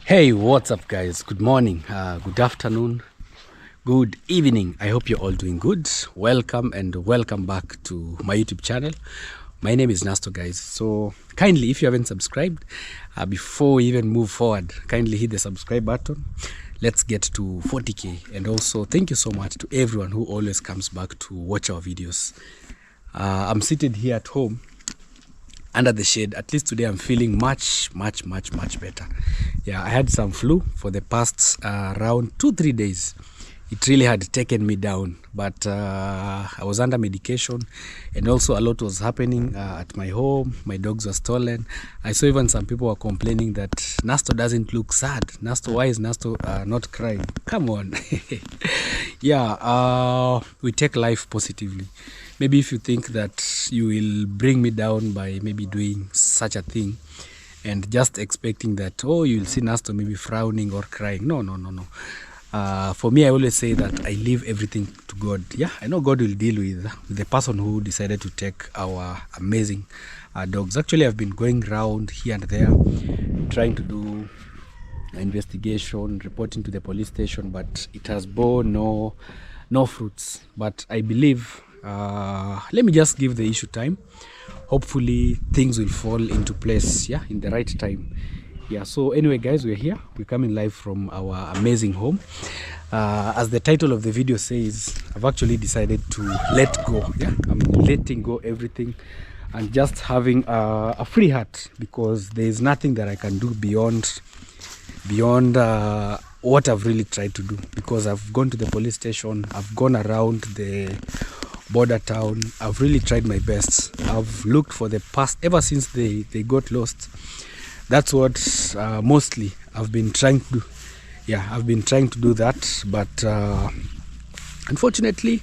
Hey, what's up guys? Good morning, good afternoon, good evening. I hope you're all doing good. Welcome and welcome back to my YouTube channel. My name is Nasto, guys. So kindly, if you haven't subscribed, before we even move forward, kindly hit the subscribe button. Let's get to 40k. And also thank you so much to everyone who always comes back to watch our videos. I'm seated here at home under the shade. At least today I'm feeling much better. Yeah, I had some flu for the past around 2-3 days. It really had taken me down, but I was under medication, and also a lot was happening at my home. My dogs were stolen. I saw even some people were complaining that Nasto doesn't look sad. Nasto, why is Nasto not crying? Come on. Yeah, we take life positively. Maybe if you think that you will bring me down by maybe doing such a thing and just expecting that, oh, you'll see Nasto maybe frowning or crying. No. For me, I always say that I leave everything to God. Yeah, I know God will deal with the person who decided to take our amazing dogs. Actually, I've been going around here and there trying to do investigation, reporting to the police station, but it has borne no fruits. But I believe, let me just give the issue time. Hopefully things will fall into place, yeah, in the right time. Yeah, so anyway guys, we're here, we're coming live from our amazing home. As the title of the video says, I've actually decided to let go. Yeah, I'm letting go everything and just having a free heart, because there is nothing that I can do beyond what I've really tried to do. Because I've gone to the police station, I've gone around the border town, I've really tried my best. I've looked for the past, ever since they got lost. That's what mostly I've been trying to do. Yeah, I've been trying to do that, but unfortunately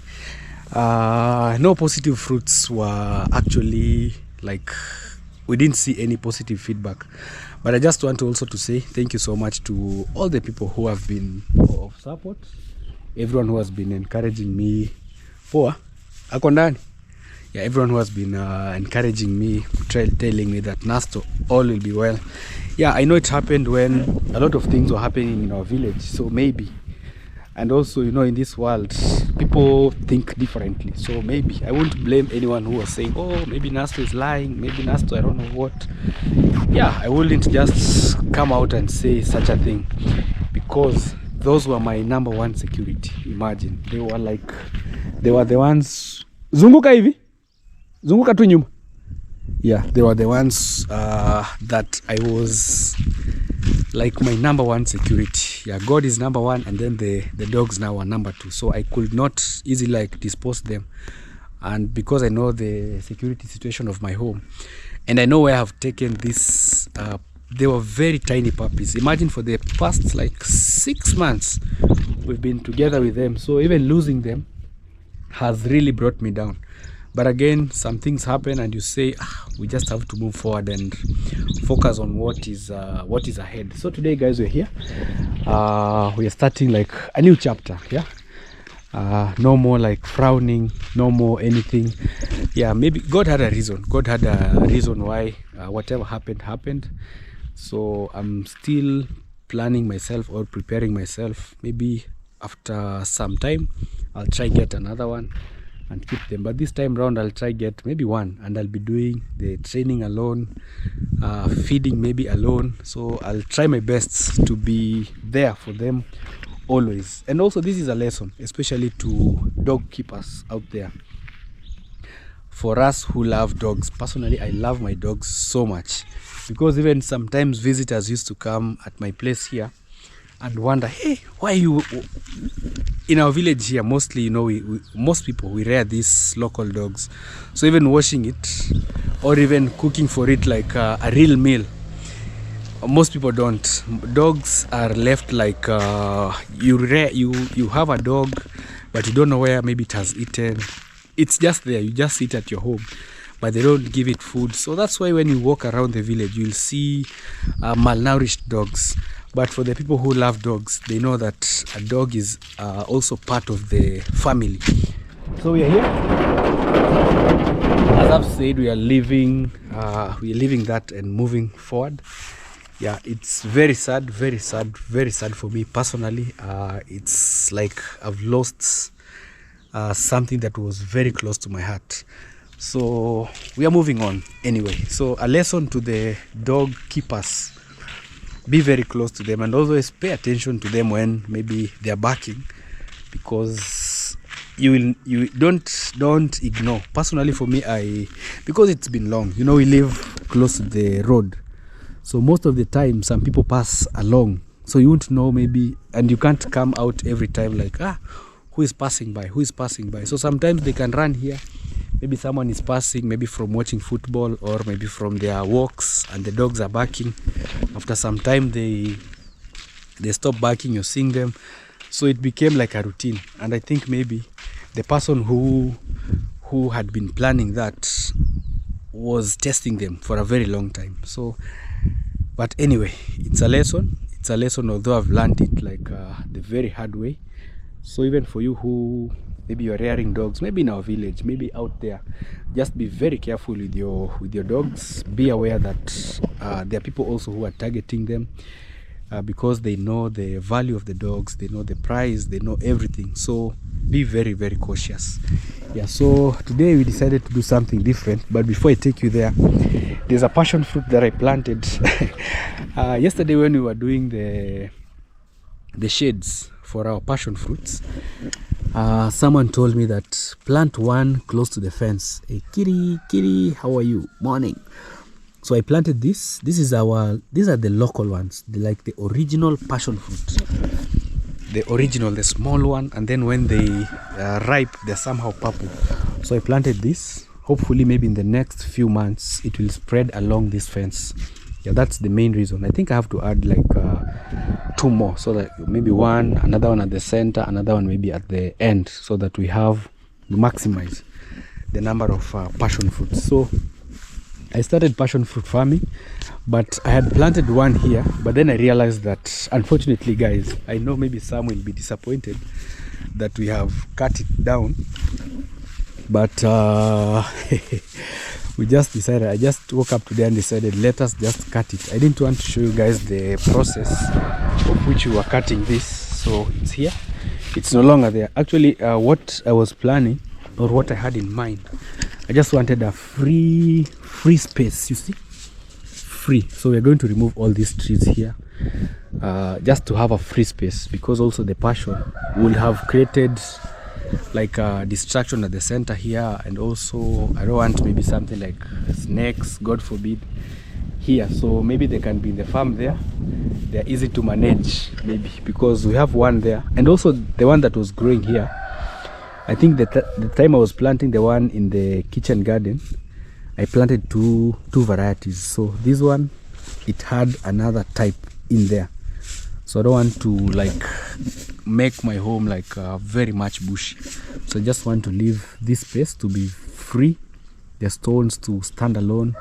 no positive fruits were actually, like, we didn't see any positive feedback. But I just want also to say thank you so much to all the people who have been of support, everyone who has been encouraging me. Yeah, everyone who has been encouraging me, telling me that Nasto, all will be well. Yeah, I know it happened when a lot of things were happening in our village, so maybe. And also, you know, in this world, people think differently. So maybe I won't blame anyone who was saying, oh, maybe Nasto is lying, maybe Nasto, I don't know what. Yeah, I wouldn't just come out and say such a thing, because those were my number one security. Imagine, they were the ones. Zunguka hivi? Zunguka tu nyuma. Yeah, they were the ones that I was like my number one security. Yeah, God is number one, and then the dogs now are number two. So I could not easily like dispose them. And because I know the security situation of my home, and I know where I have taken this, they were very tiny puppies. Imagine, for the past like 6 months, we've been together with them. So even losing them has really brought me down. But again, some things happen and you say, we just have to move forward and focus on what is ahead. So today guys, we're here, we are starting like a new chapter. Yeah, no more like frowning, no more anything. Yeah, maybe God had a reason why whatever happened. So I'm still planning myself or preparing myself. Maybe after some time I'll try get another one and keep them, but this time round I'll try get maybe one, and I'll be doing the training alone, feeding maybe alone. So I'll try my best to be there for them always. And also, this is a lesson, especially to dog keepers out there. For us who love dogs, personally I love my dogs so much, because even sometimes visitors used to come at my place here and wonder, hey, why you in our village here? Mostly, you know, most people, we rear these local dogs. So even washing it or even cooking for it like a real meal, most people don't. Dogs are left like you have a dog, but you don't know where maybe it has eaten. It's just there, you just eat at your home, but they don't give it food. So that's why when you walk around the village, you'll see malnourished dogs. But for the people who love dogs, they know that a dog is also part of the family. So we are here. As I've said, we are leaving that and moving forward. Yeah, it's very sad, very sad, very sad for me personally. It's like I've lost something that was very close to my heart. So we are moving on anyway. So a lesson to the dog keepers: be very close to them, and always pay attention to them when maybe they are barking, because you don't ignore. Personally for me, because it's been long, you know, we live close to the road, so most of the time some people pass along, so you won't know maybe, and you can't come out every time like, who is passing by, so sometimes they can run here. Maybe someone is passing, maybe from watching football or maybe from their walks, and the dogs are barking. After some time they stop barking, you're seeing them. So it became like a routine. And I think maybe the person who had been planning that was testing them for a very long time. So, but anyway, it's a lesson. It's a lesson, although I've learned it like the very hard way. So even for you who maybe you're rearing dogs, maybe in our village, maybe out there, just be very careful with your dogs. Be aware that there are people also who are targeting them, because they know the value of the dogs, they know the price, they know everything. So be very, very cautious. Yeah, so today we decided to do something different, but before I take you there, there's a passion fruit that I planted yesterday when we were doing the shades for our passion fruits. Someone told me that plant one close to the fence. Hey, kitty, how are you? Morning. So I planted this. These are the local ones, like the original passion fruit, the small one, and then when they ripe, they're somehow purple. So I planted this. Hopefully maybe in the next few months it will spread along this fence. Yeah, that's the main reason. I think I have to add like 2 more, so that maybe another one at the center, another one maybe at the end, so that we maximize the number of passion fruits. So I started passion fruit farming, but I had planted one here, but then I realized that, unfortunately guys, I know maybe some will be disappointed that we have cut it down, but we just decided, I just woke up today and decided, let us just cut it. I didn't want to show you guys the process of which we were cutting this. So it's here, it's no longer there. Actually, what I was planning, or what I had in mind, I just wanted a free space, you see, free. So we're going to remove all these trees here, just to have a free space, because also the passion will have created like a distraction at the center here, and also I don't want maybe something like snakes, God forbid, here. So maybe they can be in the farm there. They're easy to manage, maybe, because we have one there, and also the one that was growing here. I think that the time I was planting the one in the kitchen garden, I planted two varieties. So this one, it had another type in there. So I don't want to like make my home like very much bushy. So I just want to leave this space to be free, the stones to stand alone,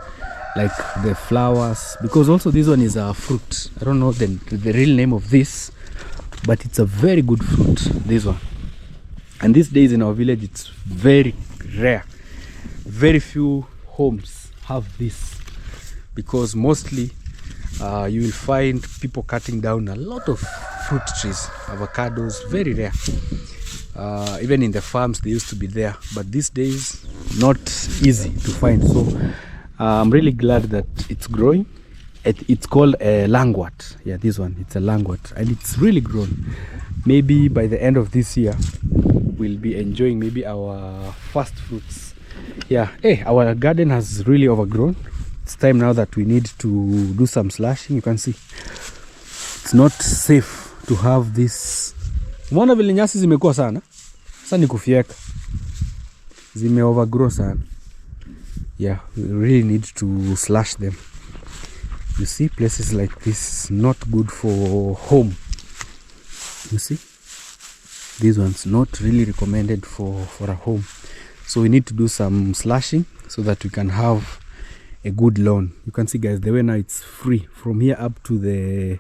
like the flowers, because also this one is a fruit. I don't know the real name of this, but it's a very good fruit, this one. And these days in our village, it's very rare. Very few homes have this, because mostly you will find people cutting down a lot of fruit trees, avocados, very rare. Even in the farms they used to be there, but these days not easy to find. So I'm really glad that it's growing. It's called a langwort. Yeah, this one, it's a langwort, and it's really grown. Maybe by the end of this year we'll be enjoying maybe our first fruits. Yeah, hey, our garden has really overgrown. It's time now that we need to do some slashing. You can see it's not safe to have this. Umeona vile nyasi zimekuwa sana, sasa ni kufieka, zime overgrow sana. Yeah, we really need to slash them. You see, places like this not good for home. You see, these ones not really recommended for a home. So we need to do some slashing so that we can have a good lawn. You can see, guys, the way now it's free from here up to the,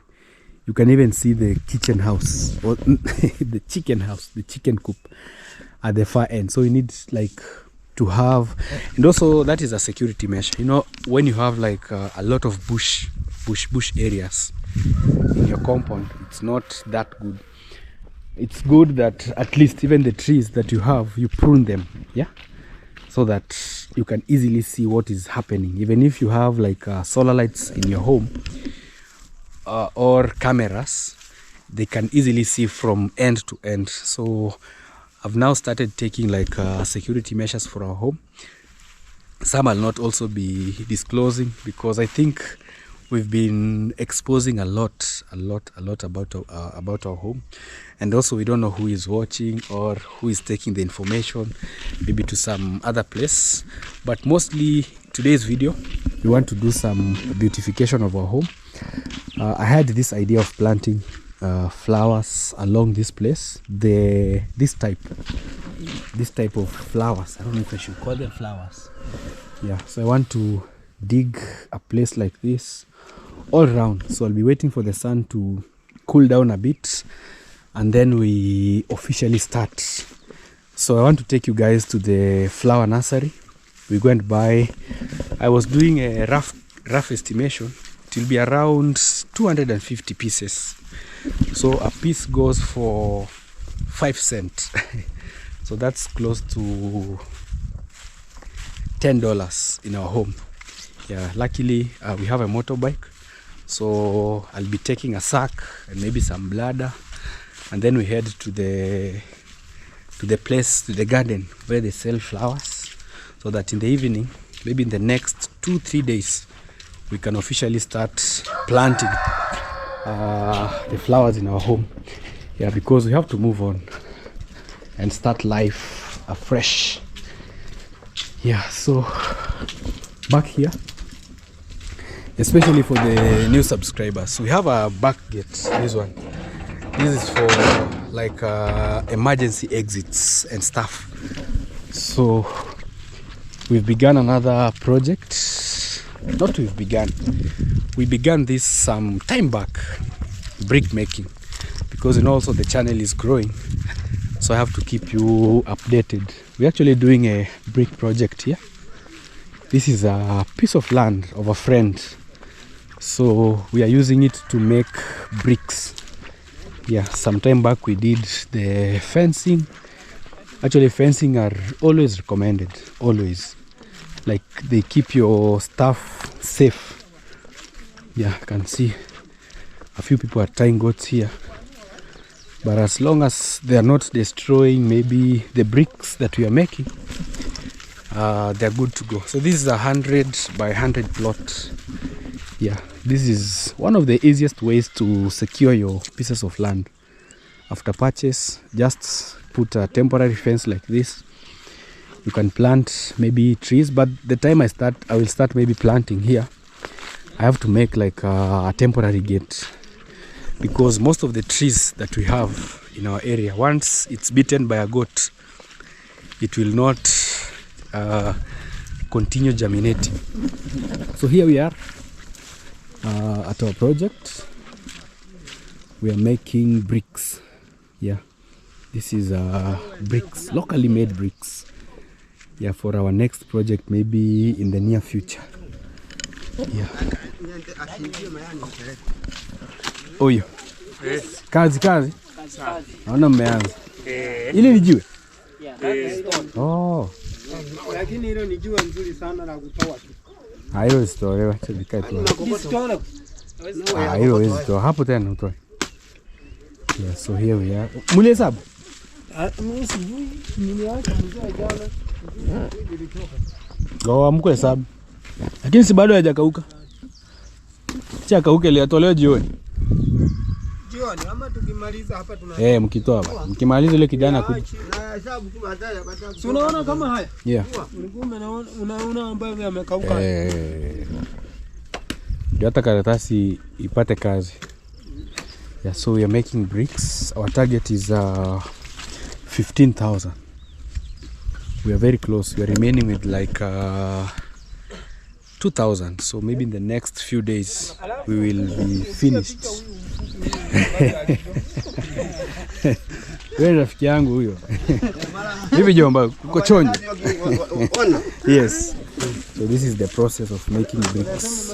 you can even see the kitchen house, or the chicken house, the chicken coop at the far end. So we need like to have, and also that is a security measure. You know, when you have like a lot of bush bush areas in your compound, it's not that good. It's good that at least even the trees that you have, you prune them, yeah, so that you can easily see what is happening. Even if you have like solar lights in your home or cameras, they can easily see from end to end. So I've now started taking like security measures for our home. Some I'll not also be disclosing, because I think we've been exposing a lot about our home, and also we don't know who is watching or who is taking the information maybe to some other place. But mostly today's video, we want to do some beautification of our home. I had this idea of planting flowers along this place. This type of flowers, I don't know if I should call them flowers. Yeah, so I want to dig a place like this all around. So I'll be waiting for the sun to cool down a bit, and then we officially start. So I want to take you guys to the flower nursery. We go and buy, I was doing a rough estimation, it will be around 250 pieces. So a piece goes for 5 cents. So that's close to $10 in our home. Yeah, luckily we have a motorbike, so I'll be taking a sack and maybe some bladder, and then we head to the place, to the garden where they sell flowers, so that in the evening, maybe in the next 2-3 days, we can officially start planting the flowers in our home. Yeah, because we have to move on and start life afresh. Yeah, so back here, especially for the new subscribers, we have a back gate. This one, this is for like emergency exits and stuff. So we've begun another project. Not we've begun, we began this some time back, brick making, because you know also the channel is growing, so I have to keep you updated. We're actually doing a brick project here. This is a piece of land of a friend, so we are using it to make bricks. Yeah, some time back we did the fencing. Actually, fencing are always recommended, always. Like, they keep your stuff safe. Yeah, I can see a few people are tying goats here, but as long as they are not destroying maybe the bricks that we are making, they're good to go. So this is 100 by 100 plot. Yeah, this is one of the easiest ways to secure your pieces of land. After purchase, just put a temporary fence like this. You can plant maybe trees, but the time I will start maybe planting here, I have to make like a temporary gate, because most of the trees that we have in our area, once it's bitten by a goat, it will not continue germinating. So here we are at our project. We are making bricks. Yeah, this is bricks, locally made bricks. Yeah, for our next project, maybe in the near future. Yeah. Oyo. Kazi. Naona mmeanza. Ile ni jiwe? Oh. Lakini hilo ni jiwe nzuri sana la kutoa tu. Hayo isitolewe, acha vikae tu. Hayo hizo tu. Hapo tena utoe. Yeah, so here we are. Mule hesabu? Mimi sijui, niliacha mzee jana. Gawa mko hesabu. Lakini si bado hajakauka. Acha kauke liatolewe jioni. Jioni ama tukimaliza hapa tuna mkitoa hapa. Mkimaliza ile kijana kuja. Hesabu tu baadaye baadaye. Si unaona kama haya? Yeah. Unaona ambayo yamekauka. Ndio hata karatasi ipate kazi. Yeah, so we are making bricks. Our target is 15,000. We are very close. We are remaining with like 2,000. So maybe in the next few days we will be finished. Wewe rafiki yangu huyo. Hivi jomba uko chonjo. Yes. So this is the process of making bricks.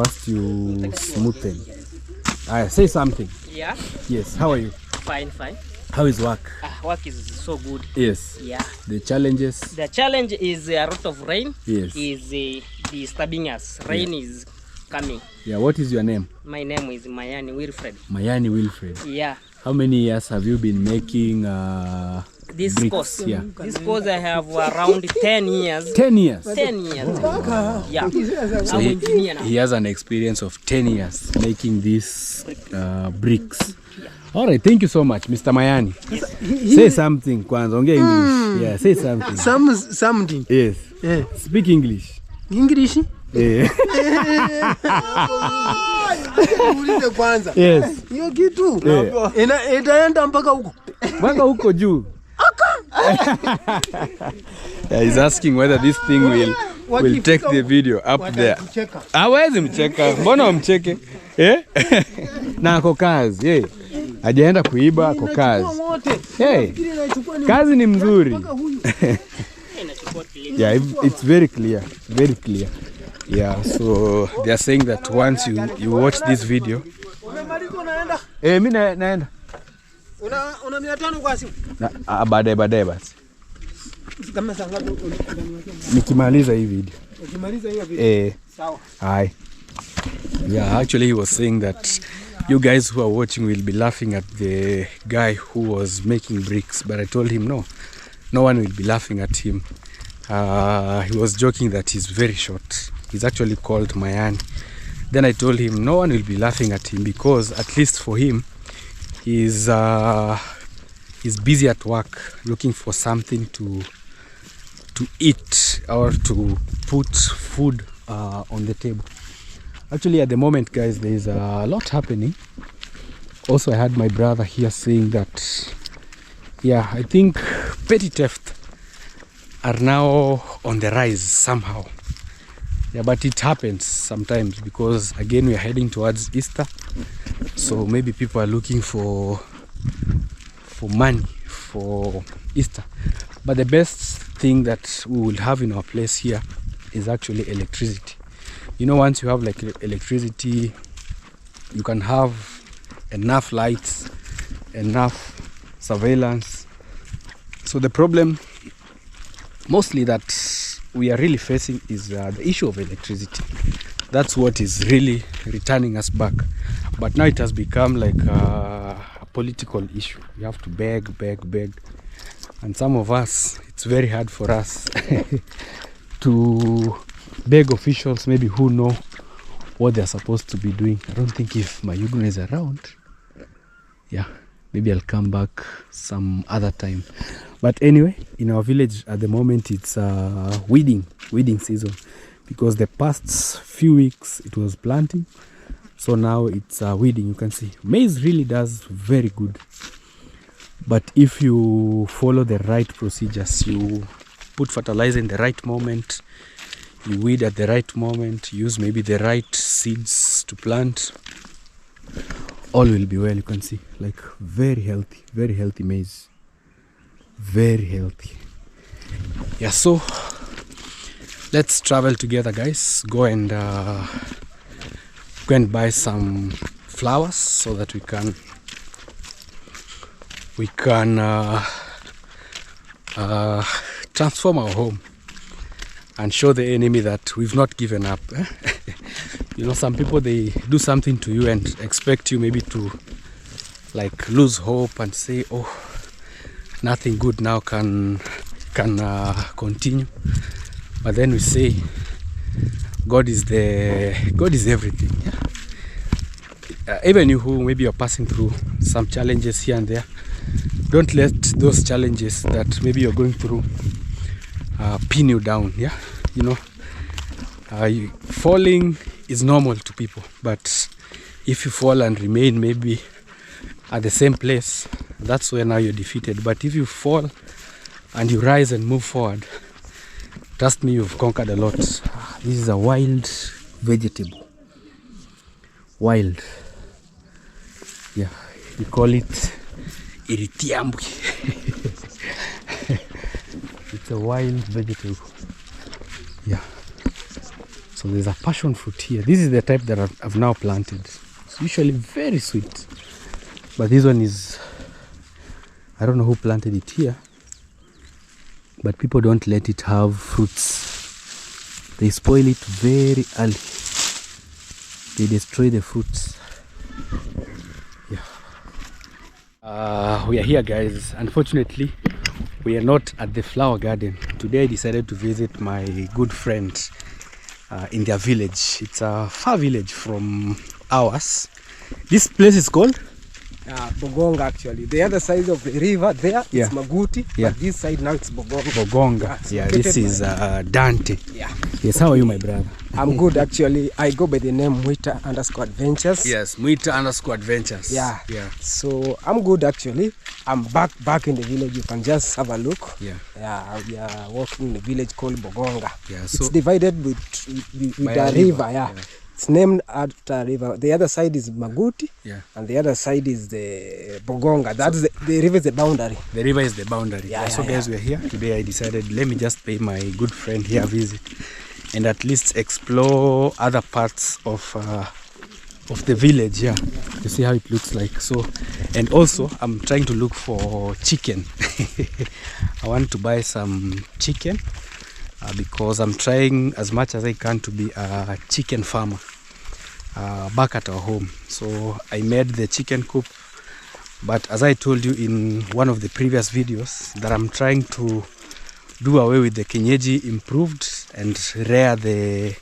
first you smoothen. Say something. Yeah. Yes. How are you? Fine. How is work? Work is so good. Yes. Yeah. The challenges? The challenge is a lot of rain. Yes. Is disturbing us. Rain is coming. Yeah. What is your name? My name is Mayani Wilfred. Mayani Wilfred. Yeah. How many years have you been making this bricks? course? Yeah. This course I have around 10 years. 10 years? 10 years. Yeah. So he has an experience of 10 years making these bricks. All right, thank you so much, Mr. Mayani. Yes. Say something, kwanza, ongea English. Yeah, say something. Something. Yes. Yeah. Speak English. English? Yeah. Kwanza. Yes. Hiyo kitu. Yeah. Itaenda mpaka huko. Mpaka huko juu. Yeah, he's asking whether this thing will take the video up there. Hawezi mcheka. Mbona umcheke? Eh? Na ako kazi. Yeah. Hajaenda kuiba, ako kazi. Hey. Kazi ni mzuri. Yeah, it's very clear. Very clear. Yeah, so they are saying that once you watch this video. Mimi naenda. Una 500 kwa simu? Baadaye basi. Kama saa ngapi? Nikimaliza hii video. Ukimaliza hiyo video. Sawa. Hi. Yeah, actually he was saying that you guys who are watching will be laughing at the guy who was making bricks, but I told him no one will be laughing at him. He was joking that he's very short. He's actually called Mayani. Then I told him no one will be laughing at him because at least for him he's busy at work looking for something to eat or to put food on the table. Actually at the moment, guys, there is a lot happening. Also I had my brother here saying that I think petty theft are now on the rise somehow. Yeah, but it happens sometimes because again we are heading towards Easter, so maybe people are looking for money for Easter. But the best thing that we will have in our place here is actually electricity. You know, once you have like electricity, you can have enough lights, enough surveillance. So the problem mostly that we are really facing is the issue of electricity. That's what is really returning us back. But now it has become like a political issue. You have to beg. And some of us, it's very hard for us to beg officials maybe who know what they're supposed to be doing. I don't think if Mayugno is around, maybe I'll come back some other time. But anyway, in our village at the moment it's weeding season, because the past few weeks it was planting, so now it's weeding. You can see maize really does very good, but if you follow the right procedures, you put fertilizer in the right moment, you weed at the right moment, use maybe the right seeds to plant, all will be well. You can see like very healthy maize, very healthy. Yeah, so let's travel together, guys. Go and buy some flowers so that we can transform our home and show the enemy that we've not given up. You know, some people, they do something to you and expect you maybe to like lose hope and say, oh, nothing good now can continue. But then we say God is everything. Even you who maybe you're passing through some challenges here and there, don't let those challenges that maybe you're going through pin you down. You know, falling is normal to people, but if you fall and remain maybe at the same place, that's where now you're defeated. But if you fall and you rise and move forward, trust me, you've conquered a lot. This is a wild vegetable. Wild. Yeah, we call it iritiambwi. It's a wild vegetable. Yeah. So there's a passion fruit here. This is the type that I've now planted. It's usually very sweet, but this one is, I don't know who planted it here, but people don't let it have fruits. They spoil it very early. They destroy the fruits. Yeah. We are here, guys. Unfortunately, we are not at the flower garden. Today I decided to visit my good friend in their village. It's a far village from ours. This place is called? Bogonga, actually. The other side of the river there is Maguti, but this side now it's Bogonga. Bogonga. Yeah, this is Dante. Yeah. Yes, how are you, my brother? I'm good, actually. I go by the name Mwita_Adventures. Yes, Mwita_Adventures. Yeah. Yeah. So I'm good, actually. I'm back in the village. You can just have a look. Yeah. Yeah, we are walking in the village called Bogonga. Yeah. So it's divided with the river. Yeah. It's named after a river. The other side is Maguti, and the other side is the Bogonga. That's the river is the boundary. The river is the boundary. Yeah, so guys, we're here today. I decided, let me just pay my good friend here a visit and at least explore other parts of the village here to see how it looks like. So, and also I'm trying to look for chicken. I want to buy some chicken because I'm trying as much as I can to be a chicken farmer back at our home. So I made the chicken coop, but as I told you in one of the previous videos, that I'm trying to do away with the kienyeji improved and rear the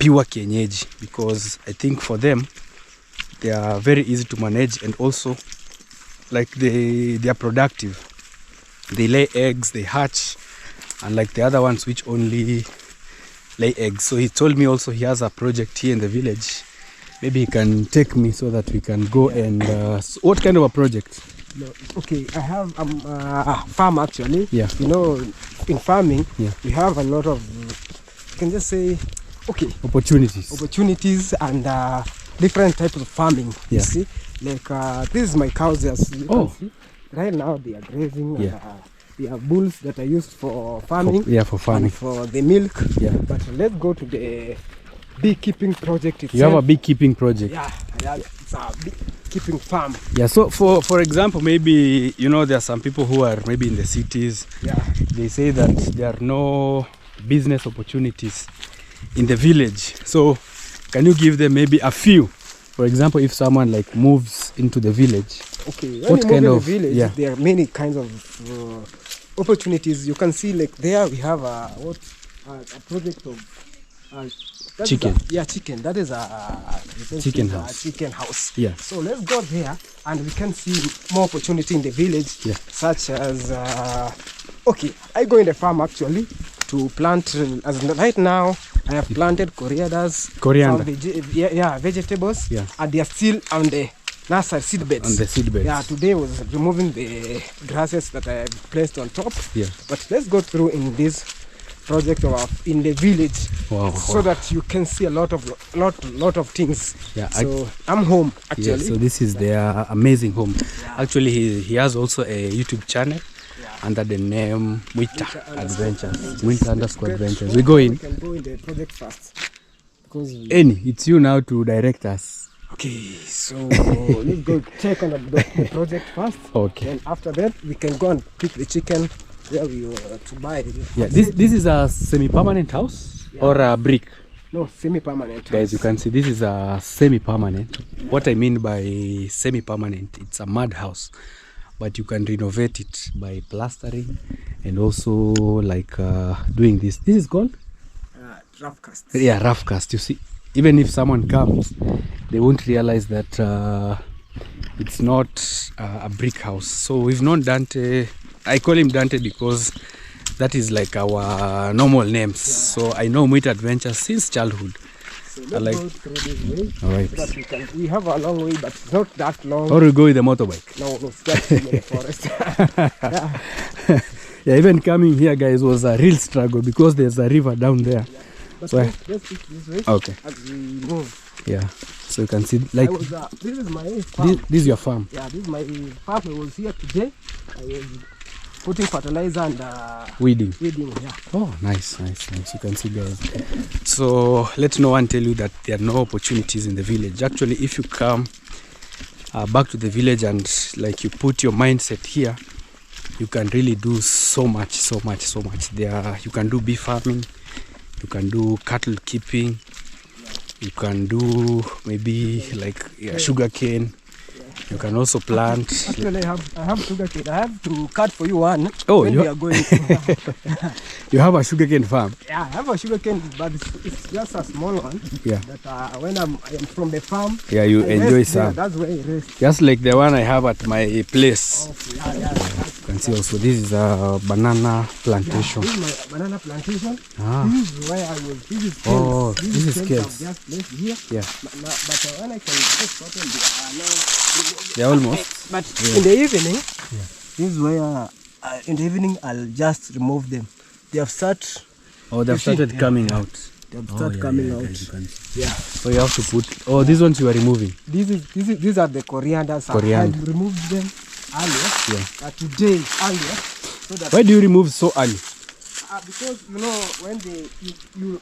pure kienyeji, because I think for them they are very easy to manage, and also like they are productive. They lay eggs, they hatch, unlike the other ones which only lay eggs. So he told me also he has a project here in the village. Maybe he can take me so that we can go and what kind of a project? No, okay, I have a farm, actually. Yeah. You know, in farming, Yeah. we have a lot of, you can just say, okay, opportunities and different types of farming. Yeah. You see, like this is my cows, as you can see. Right now they are grazing. Yeah. They are bulls that are used for farming. For farming. And for the milk. Yeah. But let's go to the beekeeping project itself. You have a beekeeping project. Yeah, it's a beekeeping farm. Yeah, so for example, maybe, you know, there are some people who are maybe in the cities. Yeah. They say that there are no business opportunities in the village. So can you give them maybe a few? For example, if someone like moves into the village. Okay, what kind of village, there are many kinds of opportunities. You can see, like there we have a project of chicken. Chicken. That is a chicken house. Chicken house. Yeah. So let's go there and we can see more opportunity in the village. Yeah. Such as okay, I go in the farm actually to plant. As right now, I have planted coriander. Vegetables. Yeah. And they are still on the nursery seed beds. On the seed beds. Yeah. Today was removing the grasses that I placed on top. Yeah. But let's go through in this project in the village. Wow. So that you can see a lot of things. Yeah. So I'm home actually. Yeah, so this is their amazing home. Yeah. Actually, he has also a YouTube channel under the name Mwita Adventures. Mwita_Adventures. We go in. We can go in the project first. Because it's you now to direct us. Okay, so let's go check on the project first. Okay. And after that, we can go and pick the chicken where we to buy. Yeah, this is a semi-permanent house or a brick? No, semi-permanent. Guys, you can see this is a semi-permanent. What I mean by semi-permanent, it's a mud house, but you can renovate it by plastering and also like doing this. This is called? Rough cast. Yeah, rough cast. You see, even if someone comes, they won't realize that it's not a brick house. So we've known Dante. I call him Dante because that is like our normal names. So I know Mwita Adventures since childhood. So let's go through this way. All right. So that we have a long way, but it's not that long. Or we go with the motorbike. No, it's just in the forest. Yeah, even coming here, guys, was a real struggle because there's a river down there. Yeah. But so let's pick this way. Okay. As we move. Yeah. So you can see, like, this is my farm. This is your farm. Yeah, this is my farm. I was here today. I was putting fertilizer and weeding. Yeah. Oh, nice. You can see, guys. So let no one tell you that there are no opportunities in the village. Actually, if you come back to the village and like you put your mindset here, you can really do so much there. You can do bee farming, you can do cattle keeping, you can do maybe like sugar cane. You can also plant. Actually, I have sugar cane. I have to cut for you one. Oh, you are going. You have a sugar cane farm? Yeah, I have a sugar cane, but it's just a small one. Yeah. That when I'm from the farm. Yeah, you enjoy some. That's where I rest. Just like the one I have at my place. Okay, yeah. You can see also this is a banana plantation. Yeah, this is my banana plantation. Ah. This is where I was. This is scales. Oh, this is scales. Just placed here. Yeah. But when I can just open now. They're almost. But in the evening, this is where in the evening I'll just remove them. They have started. Oh, they've started coming out. They have started coming out. Yeah. So you have to put. Oh, these ones you are removing. These are the corianders. Coriander. I removed them earlier. Yeah. Today earlier. So that Why do you remove so early? because you know when you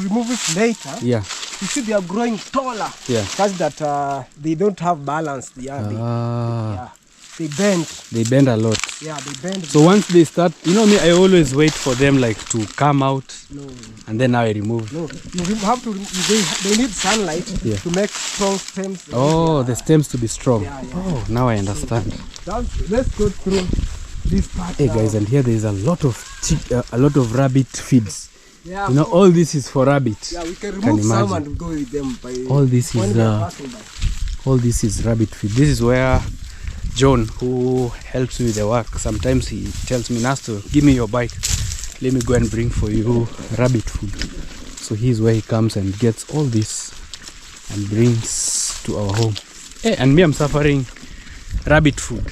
remove it later. Yeah. You see they are growing taller. Yeah. Such that they don't have balance. They bend. They bend a lot. Yeah, they bend. So once they start, you know me, I always wait for them like to come out. No. And then now I remove. No, you have to. They need sunlight to make strong stems. Oh, the stems to be strong. Yeah. Oh, now I understand. Let's go through this part. Hey guys, and here there is a lot of rabbit feeds. Yeah, you know, all this is for rabbit. Yeah, we can remove some and go with them. All this is rabbit feed. This is where John, who helps me with the work, sometimes he tells me, Nasto, give me your bike. Let me go and bring for you rabbit food. So here's where he comes and gets all this and brings to our home. Hey, and me, I'm suffering rabbit food.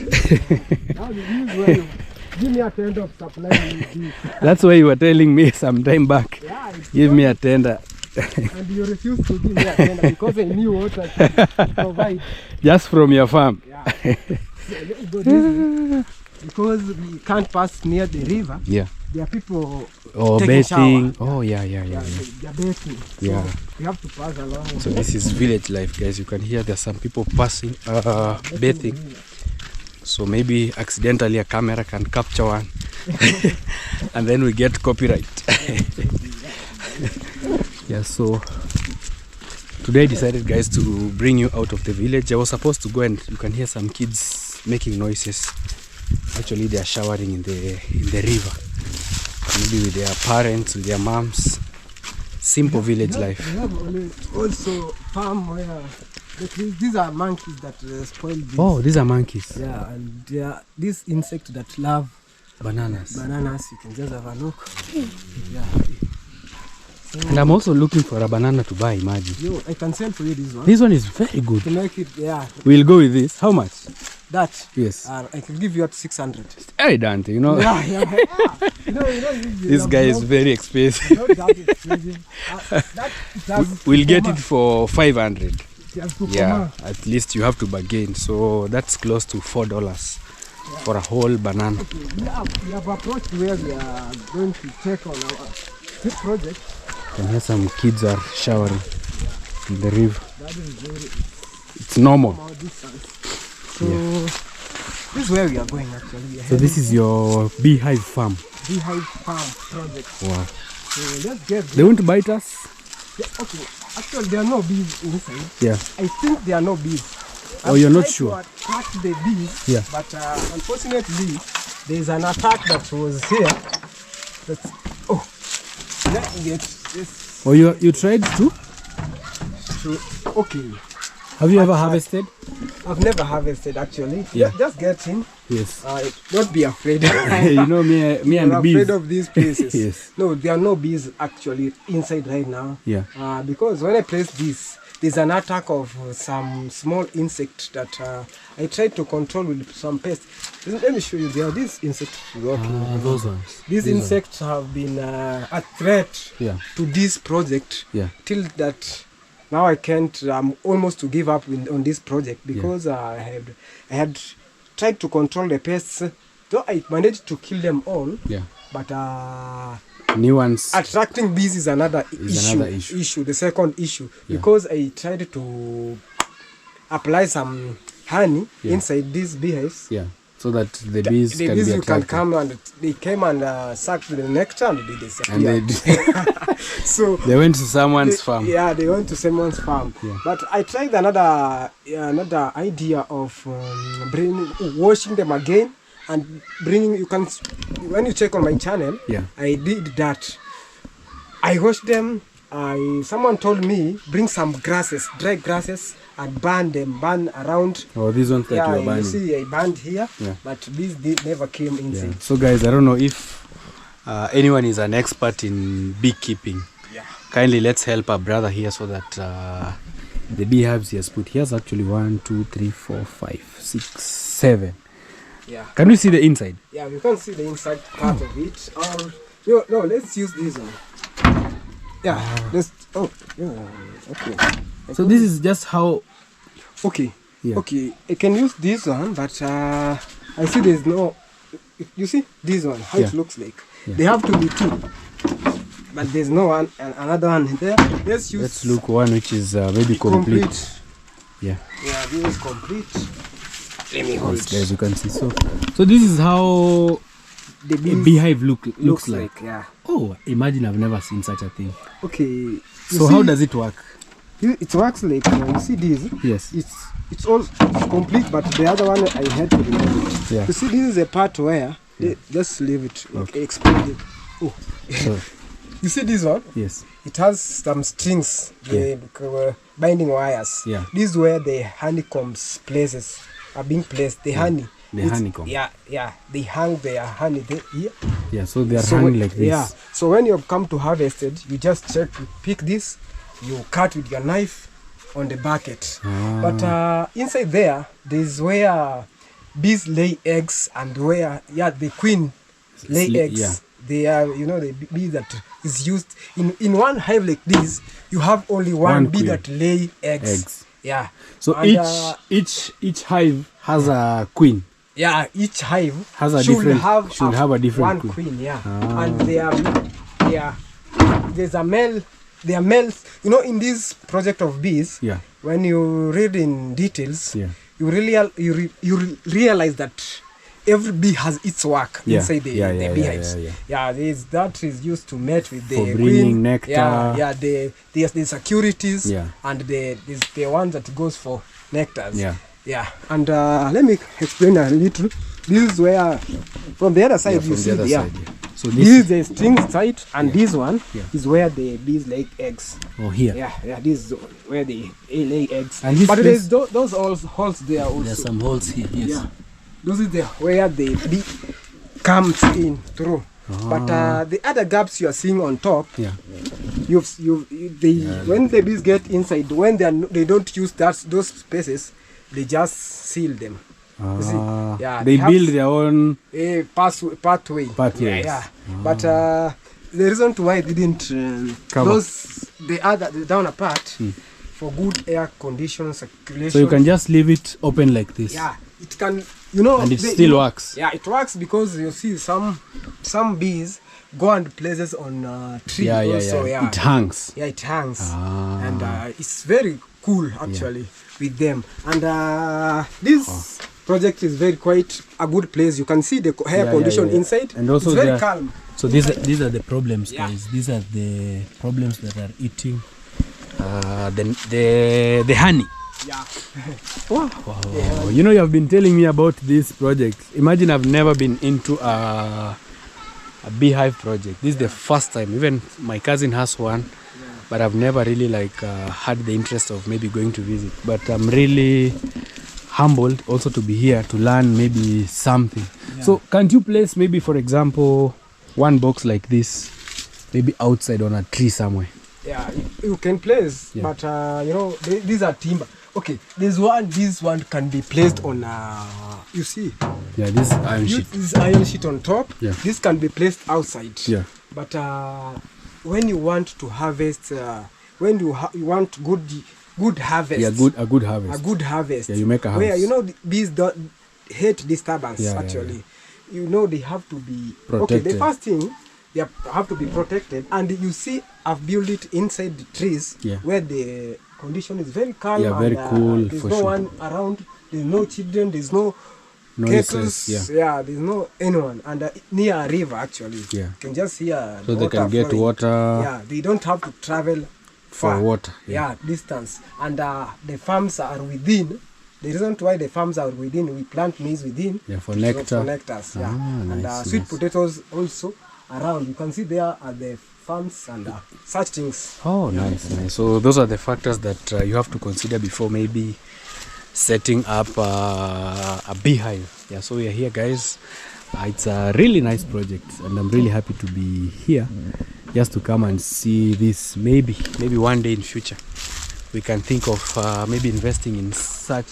Give me a tender of supply. That's why you were telling me some time back. Yeah, give me a tender. And you refuse to give me a tender because I knew what I could provide. Just from your farm. Yeah. Let's go this way. Because we can't pass near the river. Yeah. There are people bathing. Shower. Oh yeah. They are bathing. Yeah. So we have to pass along. So this is village life, guys. You can hear there's some people passing, bathing. So maybe accidentally a camera can capture one. And then we get copyright. Yeah, so today I decided, guys, to bring you out of the village. I was supposed to go and you can hear some kids making noises. Actually, they are showering in the river. Maybe with their parents, with their moms. Simple village life. We have also farm where these are monkeys that spoil bees. Oh, these are monkeys. Yeah, and they are these insects that love bananas. You can just have a look. Yeah. So, and I'm also looking for a banana to buy, imagine. Yo, I can sell for you this one. This one is very good. To make it, yeah. We'll go with this. How much? That? Yes. I can give you at 600. Hey, Dante, you know. Yeah. You know, this guy is very expensive. Not that expensive. We'll get it for 500. Yeah, at least you have to bargain. So that's close to $4 for a whole banana. Okay. We have approached where we are going to check on our project. And here some kids are showering in the river. That is very, it's normal. So this is where we are going actually. So this is your beehive farm. Beehive farm project. Wow. So let's get. They won't bite us? Yeah, okay. Actually, there are no bees inside. Yeah. I think there are no bees. Oh, you're not sure? To attack the bees. Yeah. But unfortunately, there is an attack that was here. Let me get this. Oh, you tried to? Okay. Have you ever harvested? I've never harvested actually. Yeah. Just get in. Yes. Don't be afraid. You know me and I'm bees. afraid of these places. Yes. No, there are no bees actually inside right now. Yeah. Because when I place this, there's an attack of some small insect that I tried to control with some pests. Let me show you. There are these insects working. Those ones. These insects have been a threat to this project. Yeah. Till that. Now I can't. I'm almost to give up on this project because I had tried to control the pests, though I managed to kill them all, Yeah. but New ones. attracting bees is another Another issue. The second issue, because I tried to apply some honey inside these beehives. Yeah. So that the bees the can bees be you can attracted. come and they came and sucked the nectar and they disappeared. And they So they went to someone's farm. Yeah, they went to someone's farm. Yeah. But I tried another idea of washing them again and bringing. You can, when you check on my channel, I did that. I washed them. Someone told me bring some grasses, dry grasses, and burn around. Oh, these ones that you are burning. You see, I burned here, but these never came inside. Yeah. So guys, I don't know if anyone is an expert in beekeeping. Yeah. Kindly let's help our brother here so that the beehives he has put. He has actually 1, 2, 3, 4, 5, 6, 7. Yeah. Can we see the inside? Yeah, you can see the inside part of it. Or no, let's use this one. Yeah, let's. Oh, yeah. Okay. So this is just how. Okay. Yeah. Okay, I can use this one, but I see there's no. You see this one, how it looks like. Yeah. They have to be 2, but there's no one and another one there. Let's look one which is maybe complete. Yeah. Yeah, this is complete. Let me hold. Yes, as you can see. So this is how the beehive looks like. Yeah. Oh, imagine I've never seen such a thing. Okay. So how does it work? It works like you see this. Yes. It's all complete, but the other one I had to remove it. Yeah. You see, this is a part where just leave it. Okay. Explain it. Oh. You see this one? Yes. It has some strings, binding wires. Yeah. This is where the honeycombs places are being placed. The honey. The honeycomb. Yeah. They hang their honey here. Yeah, so they are hung like this. Yeah. So when you come to harvest it, you just check, you pick this, you cut with your knife on the bucket. But inside there is where bees lay eggs and where the queen lay eggs. Yeah. They are, the bee that is used in one hive like this. You have only one bee queen that lay eggs. Yeah. So and each hive has a queen. Yeah, each hive has a should have a different queen. Yeah. And there's a male. They are males. In this project of bees. Yeah. When you read in details, you realize that every bee has its work inside the beehives. That is used to mate with the for bringing queen. Nectar. Yeah. The securities. Yeah. And the one that goes for nectars. Yeah. Yeah. And let me explain a little. This is where, from the other side, you see. So this is the string side, and this one is where the bees lay eggs. Oh, here. Yeah. This is where they lay eggs. And but there's those holes there also. There's some holes here. Yes. Yeah. Those is where the bee comes in through. But the other gaps you are seeing on top. Yeah. When the bees get inside, when they don't use those spaces, they just seal them. They build their own pathway. Yeah. But the reason why I didn't the downer part for good air conditions, circulation. So you can just leave it open like this. Yeah, it can. And it still works. Yeah, it works because you see some bees go and places on tree. Yeah. It hangs. Yeah, it hangs, and it's very cool actually with them. And this project is quite a good place. You can see the air condition inside. And also it's very calm. So these are the problems, guys. These are the problems that are eating the honey. Yeah. Wow. You have been telling me about this project. Imagine I've never been into a beehive project. This is the first time. Even my cousin has one, but I've never really had the interest of maybe going to visit. But I'm really humbled also to be here to learn maybe something. Yeah. So can't you place maybe, for example, one box like this, maybe outside on a tree somewhere? Yeah, you can place, but these are timber. Okay, this one can be placed on you see. Yeah, this iron sheet. This iron sheet on top. Yeah. This can be placed outside. Yeah. But when you want to harvest, when you want good harvest. Yeah, a good harvest. A good harvest. Yeah, you make a house. Where bees don't hate disturbance actually. you know they have to be Protected. Okay, the first thing, they have to be protected. And you see, I've built it inside the trees where the condition is very calm. Yeah, very and, cool. There's for no sure. one around. There's no children. There's no Noises, kettles. Yeah, there's no anyone. And near a river, actually. Yeah. You can just hear So they can get flowing. water. Yeah, they don't have to travel far. For water. Yeah, distance. And the farms are within. The reason why the farms are within, we plant maize within. Yeah, for nectar. For nectars, yeah. And nice, sweet nice. potatoes also around. You can see there are the farms and such things. Oh, nice, nice. So those are the factors that you have to consider before maybe setting up a beehive. Yeah, so we are here, guys. It's a really nice project, and I'm really happy to be here just to come and see this. Maybe one day in future we can think of maybe investing in such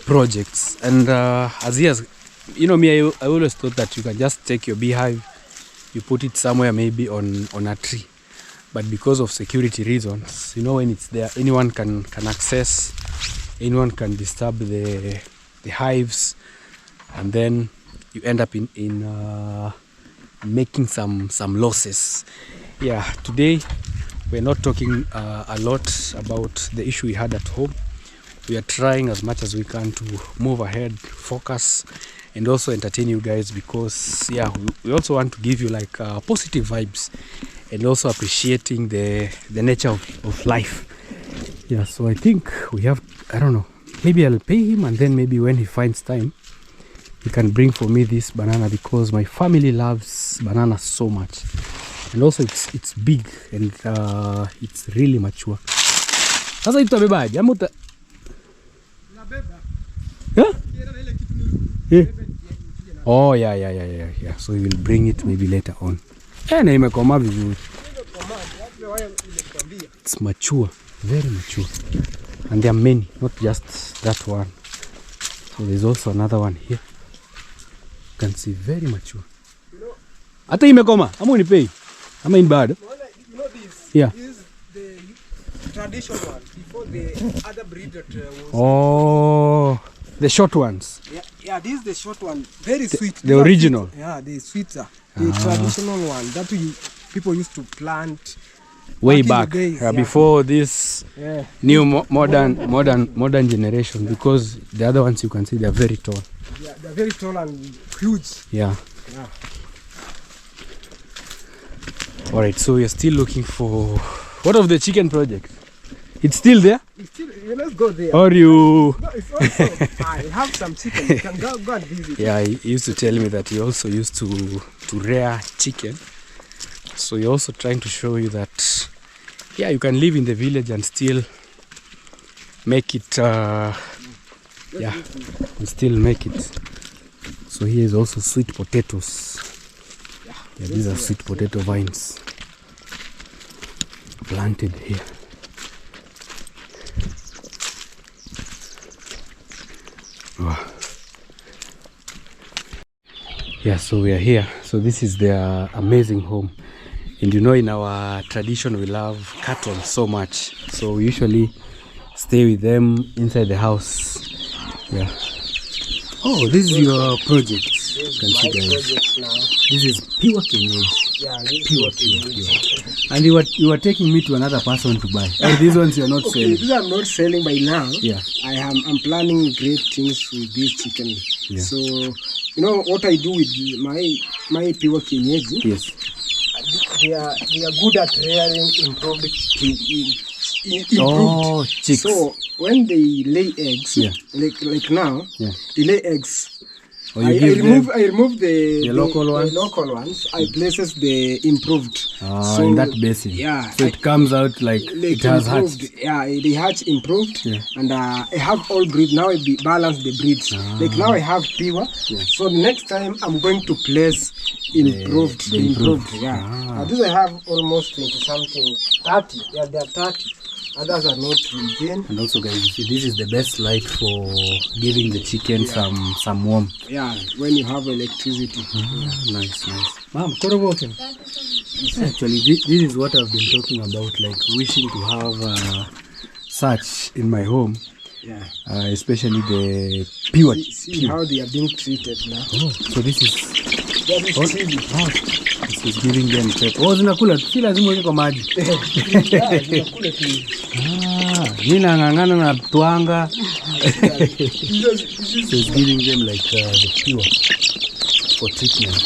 projects. And as years, you know me, I always thought that you can just take your beehive, you put it somewhere maybe on a tree. But because of security reasons, you know, when it's there, anyone can access, anyone can disturb the hives, and then you end up in making some losses. Yeah, today we're not talking a lot about the issue we had at home. We are trying as much as we can to move ahead, focus, and also entertain you guys, because yeah, we also want to give you like positive vibes, and also appreciating the nature of life. Yeah, so I think we have, I don't know, maybe I'll pay him, and then maybe when he finds time, he can bring for me this banana, because my family loves banana so much. And also it's big, and it's really mature. Sasa itabebaje? Ama uta yeah? Yeah. Oh yeah. So he will bring it maybe later on. Na imekoma vizuri. It's mature, very mature. And there are many, not just that one. So there's also another one here. You can see very mature. Hata imekoma, ama unipei? Ama in bad? You know this? Yeah. This is the traditional one before the other breed that was. Oh, the short ones. Yeah, this is the short one. Very sweet. The original. Yeah, the sweeter. The traditional one that people used to plant Way in the back, days, before this new modern generation, because the other ones you can see they're very tall. Yeah, they're very tall and huge. Yeah. Yeah. All right, so we're still looking for what of the chicken project? It's still there? It's still, let's go there. Or you? No, it's also, I have some chicken. You can go and visit. Yeah, he used to tell me that he also used to rear chicken. So you're also trying to show you that, yeah, you can live in the village and still make it, yeah, and still make it. So here is also sweet potatoes. Yeah, these are sweet potato vines planted here. Wow. Yeah, so we are here. So this is their amazing home. And you know, in our tradition, we love cattle so much. So we usually stay with them inside the house. Yeah. Oh, this is your project. You can see, guys. This is pure kienyeji. Yeah, Pure. And you were taking me to another person to buy. And these ones you're not selling. These I'm not selling by now. Yeah. I'm planning great things with this chicken. Yeah. So you know what I do with my pure kienyeji? Yes. They are good at rearing improved. Oh, chicks. So when they lay eggs, like now, they lay eggs. Or I remove the local ones? The local ones. I places the improved. So in that basin. Yeah. So it comes out like it has improved. hatched. Yeah, they hatch improved. Yeah. And I have all breed. Now I balance the breeds. Like now I have pure. Yeah. So next time I'm going to place improved. The improved. Yeah. This I have almost 20 something. 30. Yeah, they are 30. Others are not within. And also, guys, you see, this is the best light for giving the chicken some warmth. Yeah, when you have electricity. Nice. Mom, actually, this is what I've been talking about, like wishing to have such in my home. especially the pure. See how they are being treated now. Oh, so this is chili. This is giving them pepper. Oh, zinakula si lazima uweke kwa maji. Zinakula tu. Mimi nang'ang'ana na twanga. So it's giving them like the pure for treatment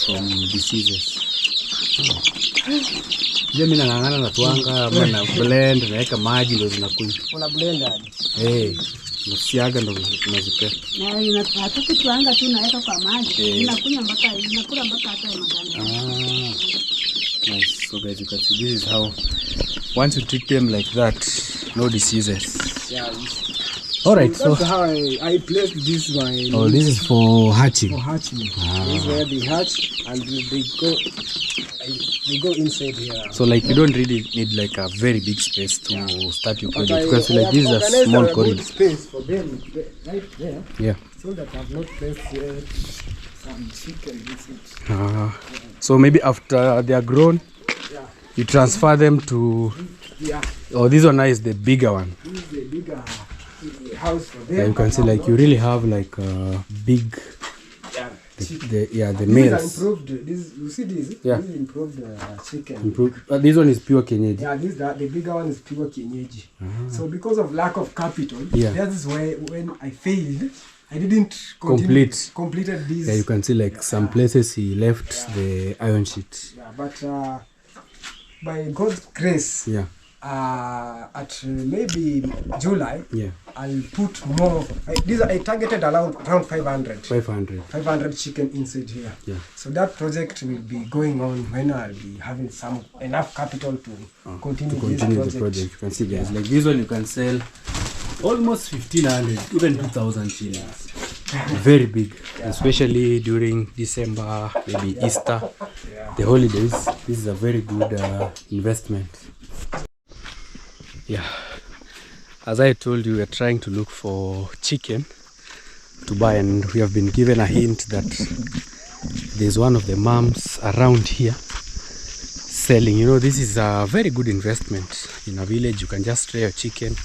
from diseases. Mimi nang'ang'ana na twanga ama na blend naweka maji ndio zinakunywa. Una blend hadi. Nasiaga ndo unazipea. Na inataka twanga tu naweka kwa maji. Inakunywa mpaka inakula mpaka hata maganda. Nice. So guys, you can see this is how once you treat them like that, no diseases. Yeah. Alright, so so that's how I placed this one. Oh, this is for hatching. For hatching. This is where they hatch and they go inside here. So like you don't really need like a very big space to start your project because like this is a small corridor. Space for them right there. Yeah. So that I've not placed here some chicken visit. So maybe after they are grown, you transfer them to. Yeah. Oh, this one is the bigger one. This is the bigger house for them. Yeah, you can see like you really have like a big. The males. These are improved. You see this? Yeah. This is improved chicken. Improved. This one is pure kienyeji. Yeah, the bigger one is pure kienyeji. So because of lack of capital, that is why when I failed, I didn't completed this. Yeah, you can see like some places he left the iron sheet. Yeah, but by God's grace, at maybe July, I'll put more. I targeted around 500 chicken inside here. Yeah. So that project will be going on when I'll be having some enough capital to continue the project. You can see guys, like this one you can sell almost 1,500, even 2,000 shillings. Very big, especially during December, maybe Easter, the holidays. This is a very good investment. Yeah, as I told you, we are trying to look for chicken to buy, and we have been given a hint that there's one of the moms around here selling. You know, this is a very good investment in a village. You can just rear your chicken,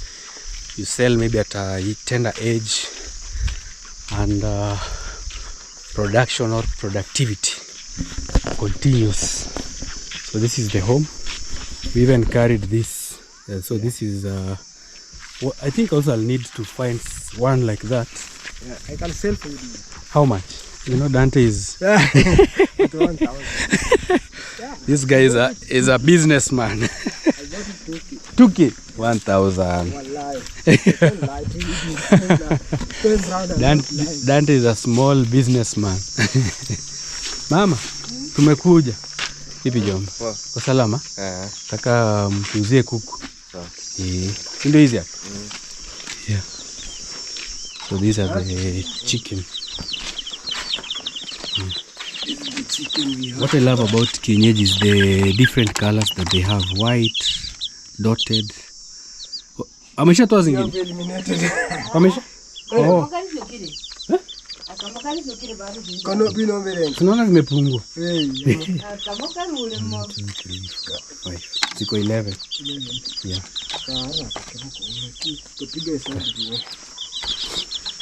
you sell maybe at a tender age, and production or productivity continues. So this is the home. We even carried this. So this is I think also I'll need to find one like that. I can sell for you. How much? You know, Dante is this guy is a businessman. 2K 1,000. Dante is a small businessman. Mama, tumekuja. Vipi jomba? Kwa salama? Taka mtuzie kuku. Ndio hizi hapa. Yeah. So these are the chicken. What I love about kienyeji is the different colors that they have. White, dotted. Amesha toa zingine? Amesha? Oh. Tunaona zimepungua. Ziko 11. Yeah.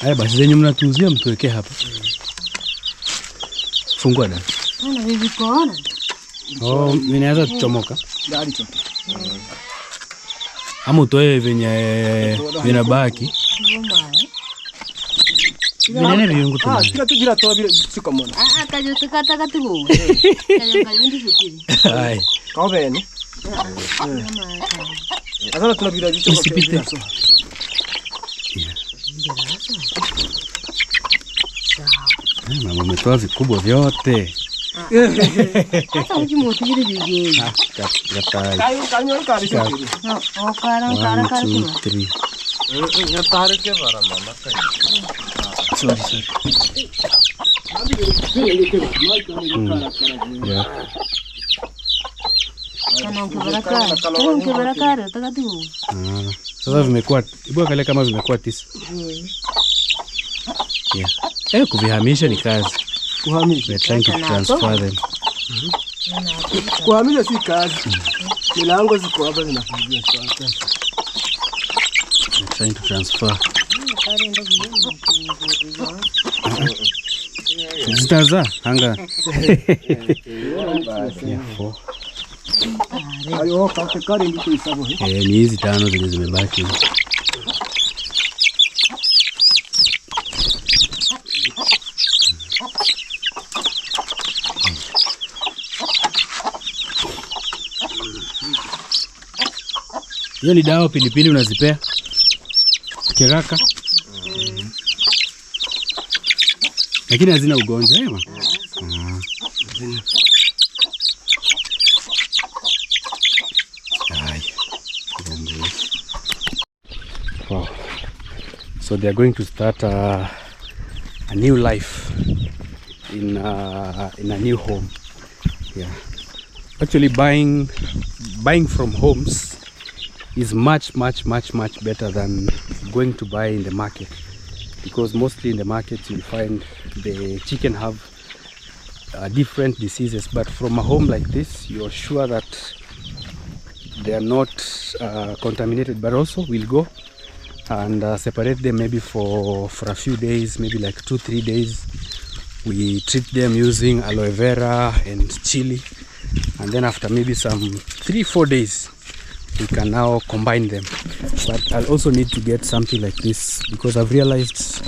Haya basi zenye mnatuuzia mtuweke hapa. Fungua dada. Ana hivi koona. Oh, ninaweza kuchomoka. Ama utoe venye vinabaki. Vinene viungu tu. Kila tu jira toa bila siko mona. Kajo tukataka tu. Kajo ndi fikiri. Hai. Kaobeni. Azana tunabira jicho kwa Isipite. Mama umetoa vikubwa vyote. Hata ukimotigiri bige. Kayo kari sokiri. O kara. 1, 2, 3. Ya tare ke bara mama kai. Sorry. Yeah. Sasa vimekuwa ibwa kale kama vimekuwa 9. Yeah. Kuvihamisha ni kazi. Kuhamisha. We're trying to transfer them. Kuhamisha si kazi. Milango ziko hapa zinafungia trying to transfer. Zitaza hanga. Yeah, 4. Ni hizi 5 zenye zimebaki. Hiyo ni dawa pilipili unazipea kiraka, lakini hazina ugonjwa ema. Wow. So they are going to start a new life in a new home. Yeah. Actually, buying from homes is much better than going to buy in the market, because mostly in the market you'll find the chicken have different diseases, but from a home like this you're sure that they are not contaminated. But also we'll go and separate them maybe for a few days, maybe like 2-3 days. We treat them using aloe vera and chili, and then after maybe some 3-4 days we can now combine them. But I'll also need to get something like this, because I've realized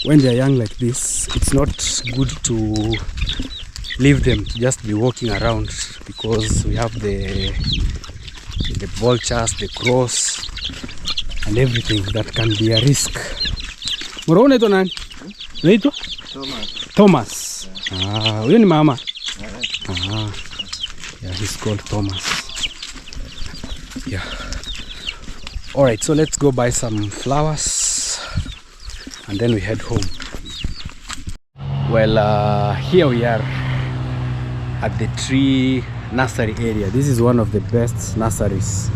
when they're young like this, it's not good to leave them to just be walking around, because we have the vultures, the crows and everything that can be a risk. Moro unaitwa nani? Unaitwa? Thomas. Huyo ni mama. Yeah, he's called Thomas. Yeah. All right, so let's go buy some flowers and then we head home. Well, here we are at the tree nursery area. This is one of the best nurseries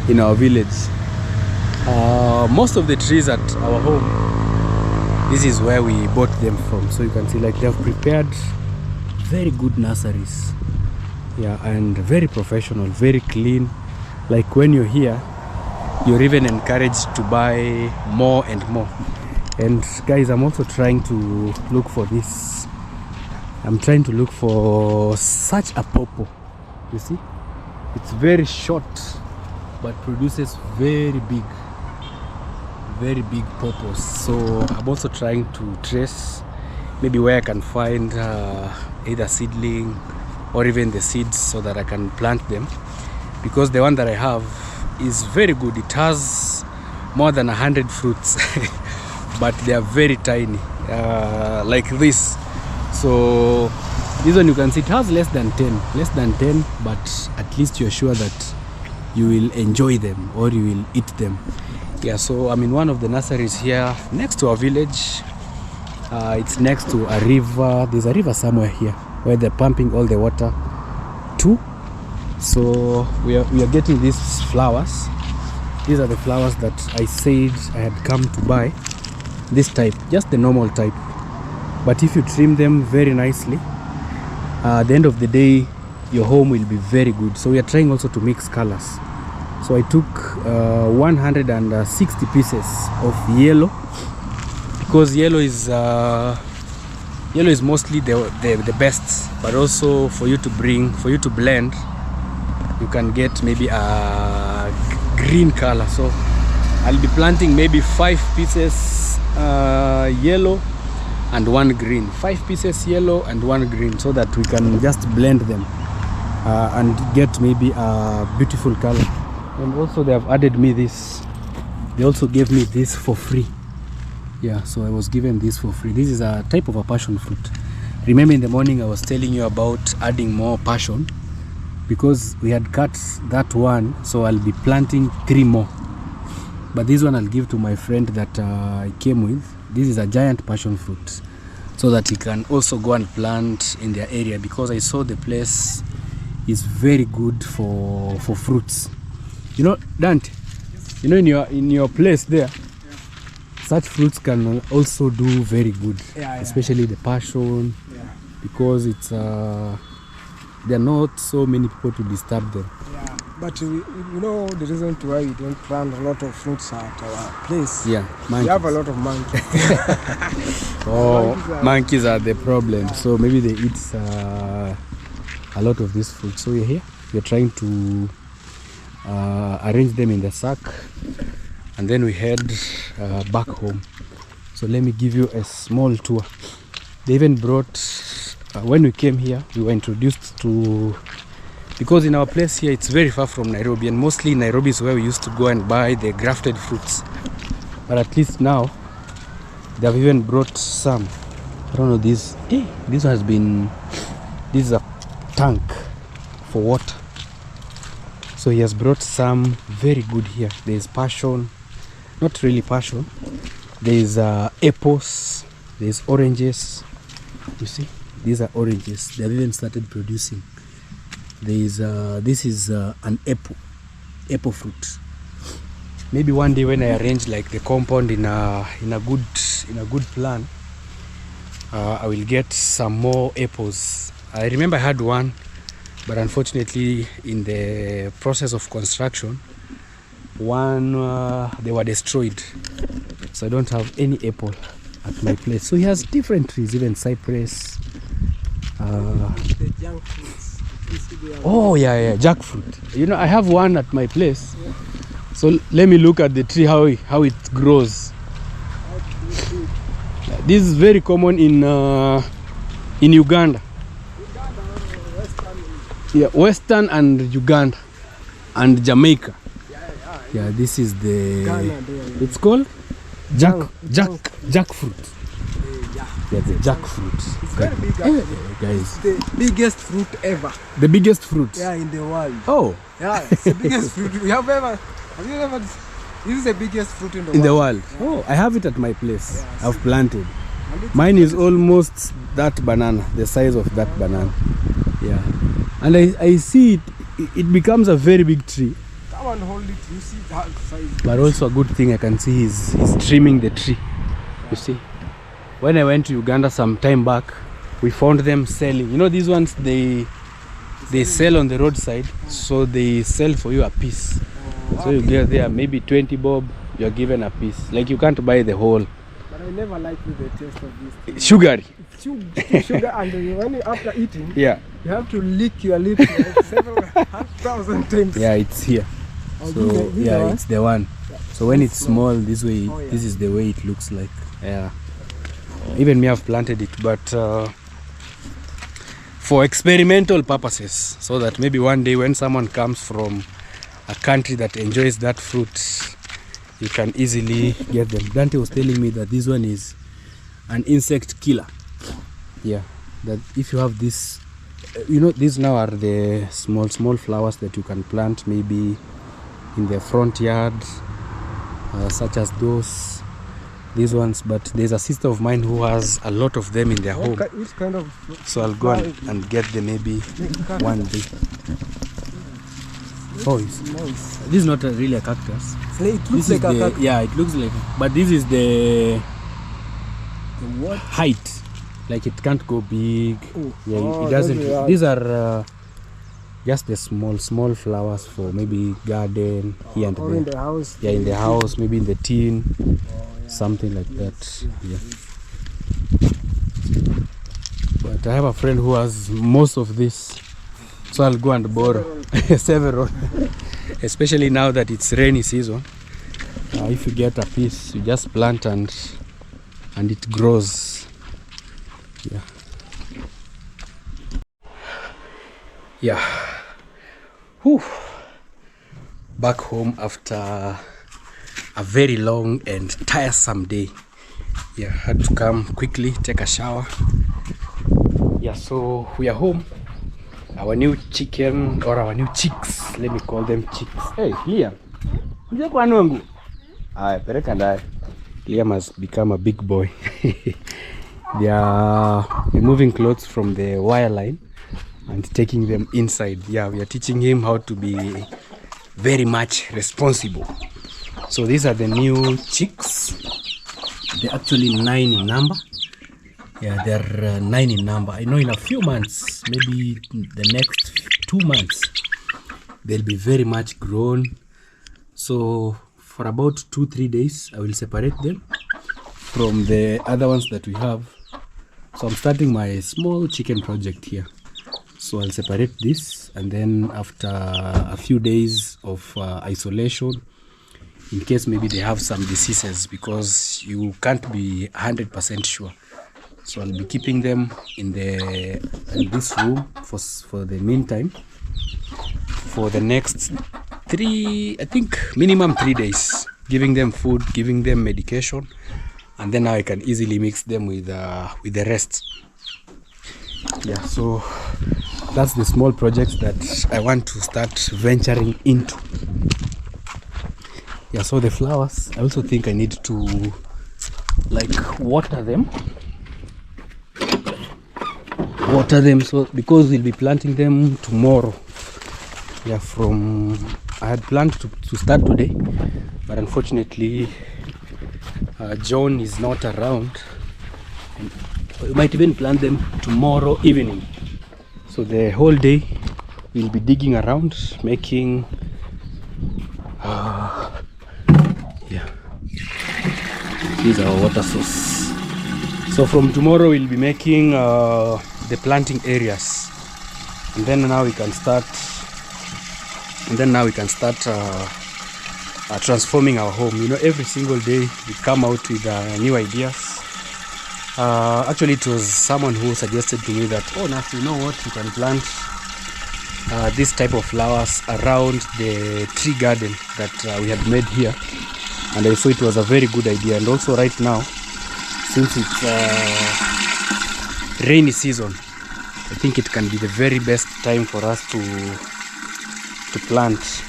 in our village. Most of the trees at our home, this is where we bought them from. So you can see, like, they have prepared very good nurseries. Yeah, and very professional, very clean. Like when you're here, you're even encouraged to buy more and more. And guys, I'm also trying to look for this. I'm trying to look for such a pawpaw. You see, it's very short but produces very big pawpaws. So I'm also trying to trace maybe where I can find either seedling or even the seeds, so that I can plant them, because the one that I have is very good. It has more than 100 fruits but they are very tiny, like this. So this one you can see it has less than 10, but at least you're sure that you will enjoy them or you will eat them. Yeah, so I'm in one of the nurseries here next to our village. It's next to a river. There's a river somewhere here where they're pumping all the water to. So we are getting these flowers. These are the flowers that I said I had come to buy. This type, just the normal type. But if you trim them very nicely, at the end of the day, your home will be very good. So we are trying also to mix colors. So I took 160 pieces of yellow, because yellow is mostly the best. But also for you to blend, you can get maybe a green color. So I'll be planting maybe 5 pieces yellow and 1 green. 5 pieces yellow and 1 green, so that we can just blend them and get maybe a beautiful color. And also they have added me this. They also gave me this for free. Yeah, so I was given this for free. This is a type of a passion fruit. Remember in the morning I was telling you about adding more passion, because we had cut that one, so I'll be planting 3 more. But this one I'll give to my friend that I came with. This is a giant passion fruit, so that he can also go and plant in their area, because I saw the place is very good for fruits. You know, Dante, you know, in your place there, such fruits can also do very good, especially the passion, because it's there are not so many people to disturb them. But you know the reason why we don't plant a lot of fruits at our place. Yeah, We monkeys. have a lot of monkeys. Oh, monkeys are the problem. So maybe they eat a lot of this fruit. So we're here. We're trying to arrange them in the sack, and then we head back home. So let me give you a small tour. They even brought, when we came here, we were introduced to, because in our place here it's very far from Nairobi, and mostly Nairobi is where we used to go and buy the grafted fruits. But at least now they have even brought some. I don't know, this has been, this is a tank for water. So he has brought some very good here. There's passion, not really passion. There's apples, there's oranges. You see, these are oranges. They've even started producing. There's this is an apple fruit. Maybe one day when I arrange like the compound in a good plan, I will get some more apples. I remember I had one, but unfortunately in the process of construction, one they were destroyed, so I don't have any apple at my place. So he has different trees, even cypress. The junk fruits. Oh yeah, jackfruit. You know, I have one at my place. Yeah. So let me look at the tree, how it grows. This is very common in Uganda. Yeah, Western and Uganda and Jamaica. Yeah, this is the. It's called jackfruit. Yeah, the jackfruit. It's very big actually. Guys. It's the biggest fruit ever. The biggest fruit? Yeah, in the world. Oh. Yeah, it's the biggest fruit we have ever. Have you ever? This is the biggest fruit in the world. In the world? Yeah. Oh, I have it at my place. Yeah, I've planted. Mine is almost that banana, the size of that banana. Yeah. And I see it becomes a very big tree. Come and hold it, you see that size. But also a good thing I can see is he's trimming the tree. You see? When I went to Uganda some time back, we found them selling. You know, these ones they sell on the roadside, so they sell for you a piece. So you get there maybe 20 bob, you're given a piece. Like you can't buy the whole. But I never liked the taste of this. Sugary. Sugar, and when you, after eating, yeah, you have to lick your lips like several 1,000 times. Yeah, it's here. So yeah, it's the one. So when it's small, this way, this is the way it looks like. Yeah. Even me, I've planted it, but for experimental purposes, so that maybe one day when someone comes from a country that enjoys that fruit, you can easily get them. Dante was telling me that this one is an insect killer. Yeah, that if you have this, you know, these now are the small flowers that you can plant maybe in the front yard, such as these ones. But there's a sister of mine who has a lot of them in their home. Which kind of? So I'll go and get them maybe one day. Oh, this is not really a cactus. It looks like a cactus. Yeah, it looks like. But this is the what? Height. Like it can't go big. Oh. Yeah, it doesn't. These are just the small flowers for maybe garden here and or there. In the house. Yeah, in the house, maybe in the tin, something like that. Yeah. But I have a friend who has most of this, so I'll go and borrow several. Especially now that it's rainy season. If you get a piece, you just plant and it grows. Yeah. Yeah. Whew. Back home after a very long and tiresome day. Yeah, had to come quickly, take a shower. Yeah, so we are home. Our new chicken, or our new chicks, let me call them chicks. Hey, Liam. Liam has become a big boy. They are removing clothes from the wire line and taking them inside. Yeah, we are teaching him how to be very much responsible. So these are the new chicks. They're actually 9 in number. Yeah, they're 9 in number. I know in a few months, maybe the next 2 months, they'll be very much grown. So for about 2-3 days I will separate them from the other ones that we have. So I'm starting my small chicken project here. So I'll separate this, and then after a few days of isolation, in case maybe they have some diseases, because you can't be 100% sure. So I'll be keeping them in this room for the meantime, for the next minimum 3 days, giving them food, giving them medication, and then now I can easily mix them with the rest. Yeah, so that's the small projects that I want to start venturing into. Yeah, so the flowers, I also think I need to water them, so because we'll be planting them tomorrow. Yeah, I had planned to start today, but unfortunately John is not around, and we might even plant them tomorrow evening. So the whole day we'll be digging around, making here's our water source. So from tomorrow we'll be making the planting areas, and then now we can start transforming our home. You know, every single day we come out with new ideas. Actually, it was someone who suggested to me that, oh Nasto, you know what, you can plant this type of flowers around the tree garden that we had made here, and I saw it was a very good idea. And also right now, since it's rainy season, I think it can be the very best time for us to plant.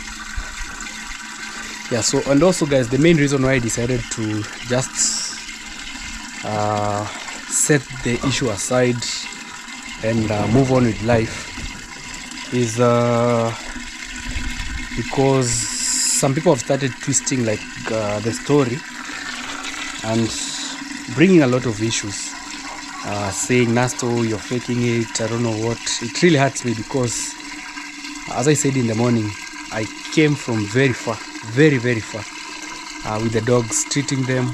Yeah, so, and also guys, the main reason why I decided to just set the issue aside and move on with life is because some people have started twisting the story and bringing a lot of issues, saying, Nasto, you're faking it, I don't know what. It really hurts me because, as I said in the morning, I came from very far, very far, with the dogs, treating them.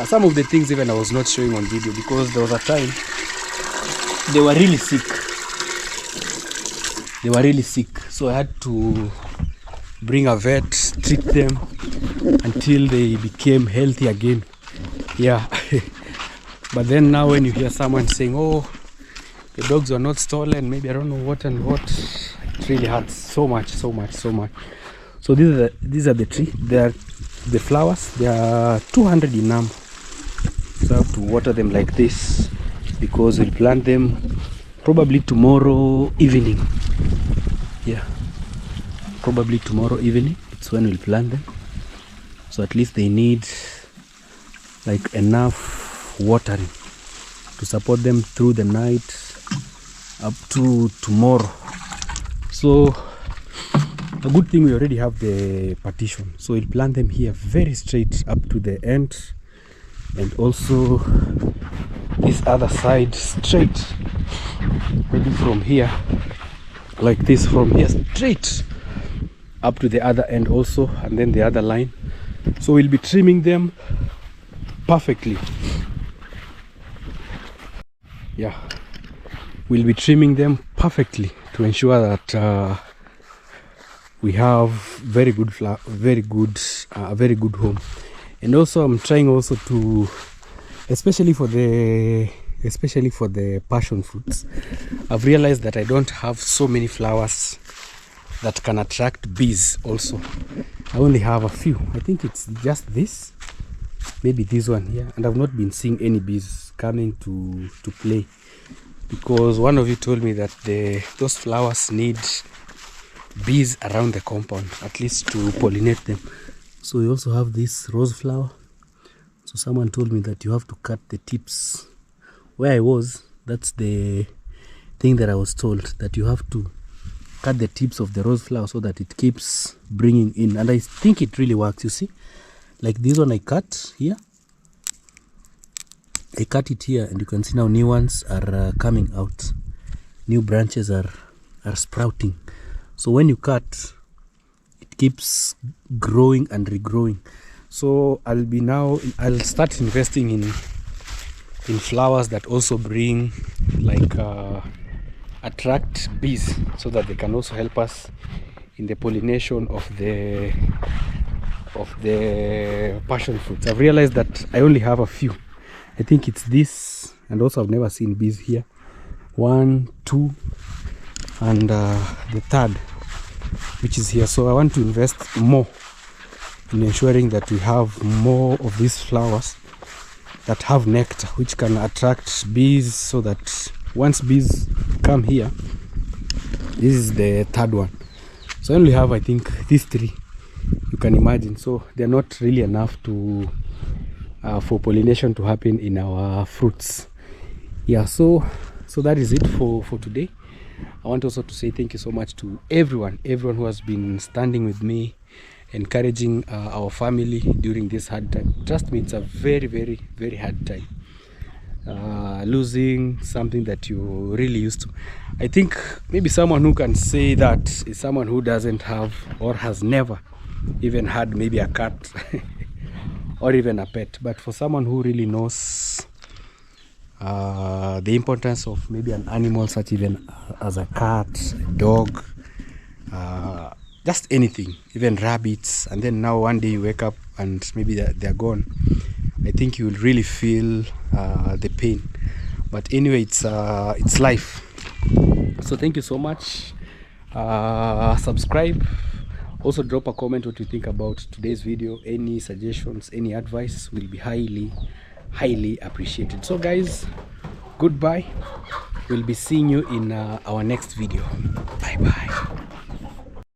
Some of the things even I was not showing on video because there was a time they were really sick. So I had to bring a vet, treat them until they became healthy again. Yeah. But then now when you hear someone saying, oh, the dogs were not stolen, maybe I don't know what and what, it really hurts so much. So these are the tree. They are the flowers. They are 200 in number. So I have to water them like this because we'll plant them probably tomorrow evening. Yeah, probably tomorrow evening. It's when we'll plant them. So at least they need enough watering to support them through the night up to tomorrow. So a good thing we already have the partition, so we'll plant them here very straight up to the end, and also this other side straight, maybe from here like this, from here straight up to the other end also, and then the other line. So we'll be trimming them perfectly. Yeah, we'll be trimming them perfectly to ensure that we have very good a very good home. And also I'm trying also to, especially for the passion fruits, I've realized that I don't have so many flowers that can attract bees. Also, I only have a few. I think it's just this, maybe this one here, and I've not been seeing any bees coming to play, because one of you told me that those flowers need bees around the compound, at least to pollinate them. So we also have this rose flower. So someone told me that you have to cut the tips. Where I was, that's the thing that I was told, that you have to cut the tips of the rose flower so that it keeps bringing in. And I think it really works. You see, like this one I cut here, I cut it here, and you can see now new ones are coming out, new branches are sprouting. So when you cut, it keeps growing and regrowing. So I'll start investing in flowers that also bring like attract bees, so that they can also help us in the pollination of the passion fruits. I've realized that I only have a few. I think it's this, and also I've never seen bees here. 1, 2, and the third, which is here. So I want to invest more in ensuring that we have more of these flowers that have nectar, which can attract bees, so that once bees come here, this is the third one. So I only have, I think, these 3. You can imagine. So they're not really enough to for pollination to happen in our fruits. Yeah, so that is it for today. I want also to say thank you so much to everyone who has been standing with me, encouraging our family during this hard time. Trust me, it's a very, very, very hard time. Losing something that you really used to. I think maybe someone who can say that is someone who doesn't have or has never even had maybe a cat or even a pet. But for someone who really knows the importance of maybe an animal, such even as a cat, a dog, just anything, even rabbits, and then now one day you wake up and maybe they're gone, I think you will really feel the pain. But anyway, it's life. So thank you so much. Subscribe. Also drop a comment what you think about today's video. Any suggestions, any advice will be highly appreciated. So guys, goodbye. We'll be seeing you in our next video. Bye bye.